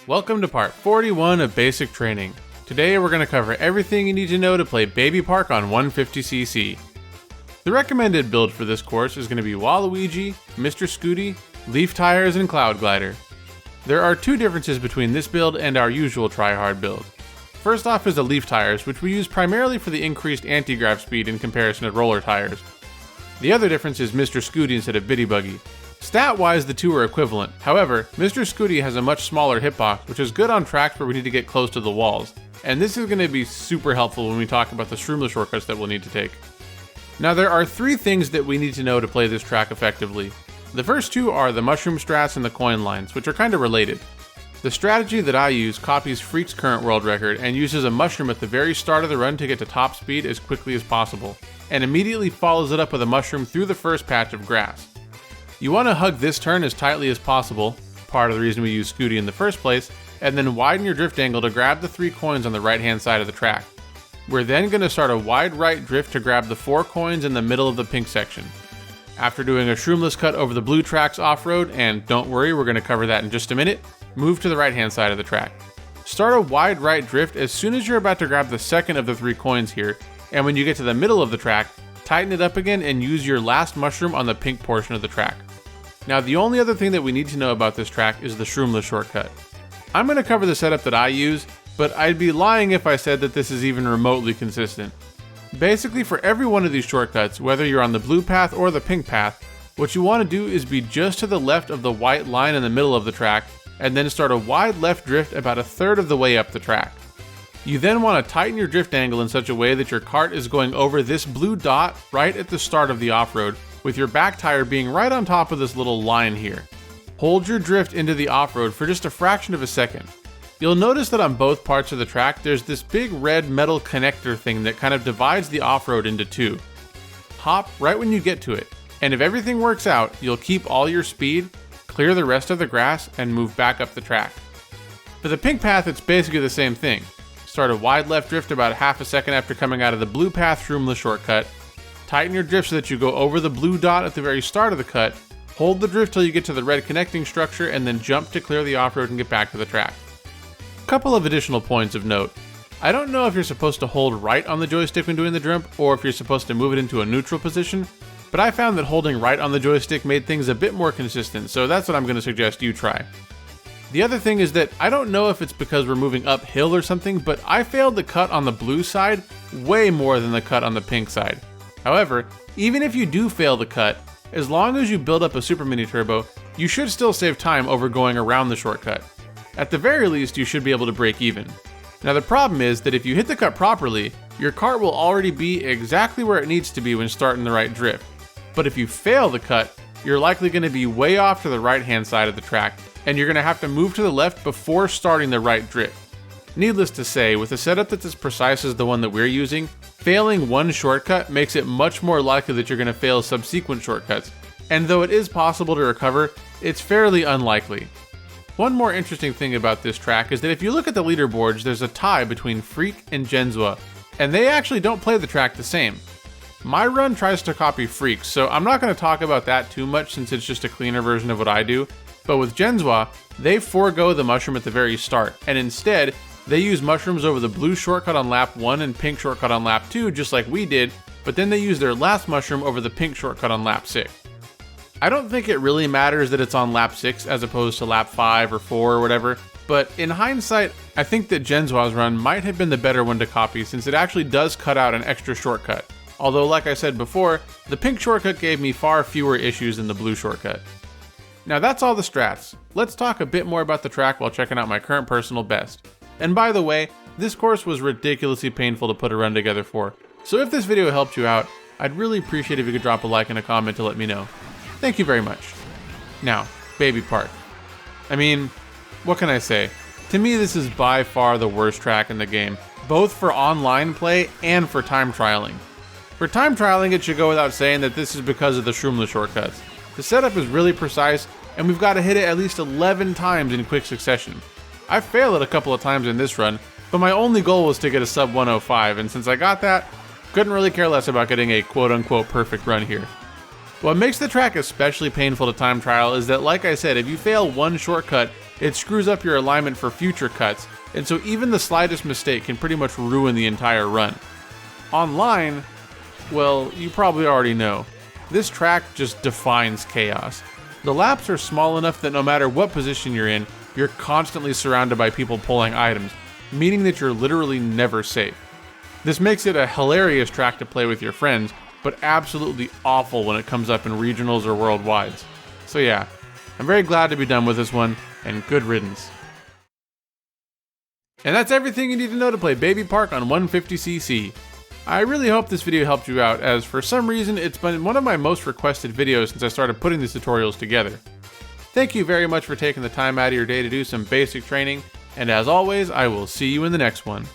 Welcome to part 41 of Basic Training. Today we're going to cover everything you need to know to play Baby Park on 150cc. The recommended build for this course is going to be Waluigi, Mr. Scooty, Leaf Tires, and Cloud Glider. There are two differences between this build and our usual tryhard build. First off is the Leaf Tires, which we use primarily for the increased anti-grav speed in comparison to roller tires. The other difference is Mr. Scooty instead of Bitty Buggy. Stat-wise, the two are equivalent. However, Mr. Scooty has a much smaller hitbox, which is good on tracks where we need to get close to the walls. And this is going to be super helpful when we talk about the Shroomless shortcuts that we'll need to take. Now there are three things that we need to know to play this track effectively. The first two are the mushroom strats and the coin lines, which are kind of related. The strategy that I use copies Freak's current world record and uses a mushroom at the very start of the run to get to top speed as quickly as possible, and immediately follows it up with a mushroom through the first patch of grass. You want to hug this turn as tightly as possible, part of the reason we use Scooty in the first place, and then widen your drift angle to grab the 3 coins on the right hand side of the track. We're then going to start a wide right drift to grab the 4 coins in the middle of the pink section. After doing a Shroomless cut over the blue tracks off-road, and don't worry, we're going to cover that in just a minute, move to the right hand side of the track. Start a wide right drift as soon as you're about to grab the second of the 3 coins here, and when you get to the middle of the track, tighten it up again and use your last mushroom on the pink portion of the track. Now the only other thing that we need to know about this track is the Shroomless shortcut. I'm going to cover the setup that I use, but I'd be lying if I said that this is even remotely consistent. Basically, for every one of these shortcuts, whether you're on the blue path or the pink path, what you want to do is be just to the left of the white line in the middle of the track, and then start a wide left drift about 1/3 of the way up the track. You then want to tighten your drift angle in such a way that your kart is going over this blue dot right at the start of the off-road, with your back tire being right on top of this little line here. Hold your drift into the off-road for just a fraction of a second. You'll notice that on both parts of the track there's this big red metal connector thing that kind of divides the off-road into 2. Hop right when you get to it, and if everything works out, you'll keep all your speed, clear the rest of the grass, and move back up the track. For the pink path, it's basically the same thing. Start a wide left drift about half a second after coming out of the blue path Shroomless shortcut. Tighten your drift so that you go over the blue dot at the very start of the cut, hold the drift till you get to the red connecting structure, and then jump to clear the off-road and get back to the track. Couple of additional points of note. I don't know if you're supposed to hold right on the joystick when doing the jump, or if you're supposed to move it into a neutral position, but I found that holding right on the joystick made things a bit more consistent, so that's what I'm going to suggest you try. The other thing is that I don't know if it's because we're moving uphill or something, but I failed the cut on the blue side way more than the cut on the pink side. However, even if you do fail the cut, as long as you build up a super mini turbo, you should still save time over going around the shortcut. At the very least, you should be able to break even. Now the problem is that if you hit the cut properly, your kart will already be exactly where it needs to be when starting the right drift. But if you fail the cut, you're likely going to be way off to the right hand side of the track, and you're going to have to move to the left before starting the right drift. Needless to say, with a setup that's as precise as the one that we're using, failing one shortcut makes it much more likely that you're going to fail subsequent shortcuts, and though it is possible to recover, it's fairly unlikely. One more interesting thing about this track is that if you look at the leaderboards, there's a tie between Freak and Genzwa, and they actually don't play the track the same. My run tries to copy Freak's, so I'm not going to talk about that too much since it's just a cleaner version of what I do, but with Genzwa, they forego the mushroom at the very start, and instead, they use mushrooms over the blue shortcut on lap 1 and pink shortcut on lap 2 just like we did, but then they use their last mushroom over the pink shortcut on lap 6. I don't think it really matters that it's on lap 6 as opposed to lap 5 or 4 or whatever, but in hindsight, I think that Genzwa's run might have been the better one to copy since it actually does cut out an extra shortcut. Although like I said before, the pink shortcut gave me far fewer issues than the blue shortcut. Now that's all the strats. Let's talk a bit more about the track while checking out my current personal best. And by the way, this course was ridiculously painful to put a run together for, so if this video helped you out, I'd really appreciate if you could drop a like and a comment to let me know. Thank you very much. Now, Baby Park. I mean, what can I say? To me, this is by far the worst track in the game, both for online play and for time trialing. For time trialing, it should go without saying that this is because of the Shroomless shortcuts. The setup is really precise, and we've got to hit it at least 11 times in quick succession. I failed it a couple of times in this run, but my only goal was to get a sub 105, and since I got that, couldn't really care less about getting a quote-unquote perfect run here. What makes the track especially painful to time trial is that, like I said, if you fail one shortcut, it screws up your alignment for future cuts, and so even the slightest mistake can pretty much ruin the entire run. Online, well, you probably already know. This track just defines chaos. The laps are small enough that no matter what position you're in, you're constantly surrounded by people pulling items, meaning that you're literally never safe. This makes it a hilarious track to play with your friends, but absolutely awful when it comes up in regionals or worldwides. So yeah, I'm very glad to be done with this one, and good riddance. And that's everything you need to know to play Baby Park on 150cc. I really hope this video helped you out, as for some reason it's been one of my most requested videos since I started putting these tutorials together. Thank you very much for taking the time out of your day to do some basic training, and as always, I will see you in the next one.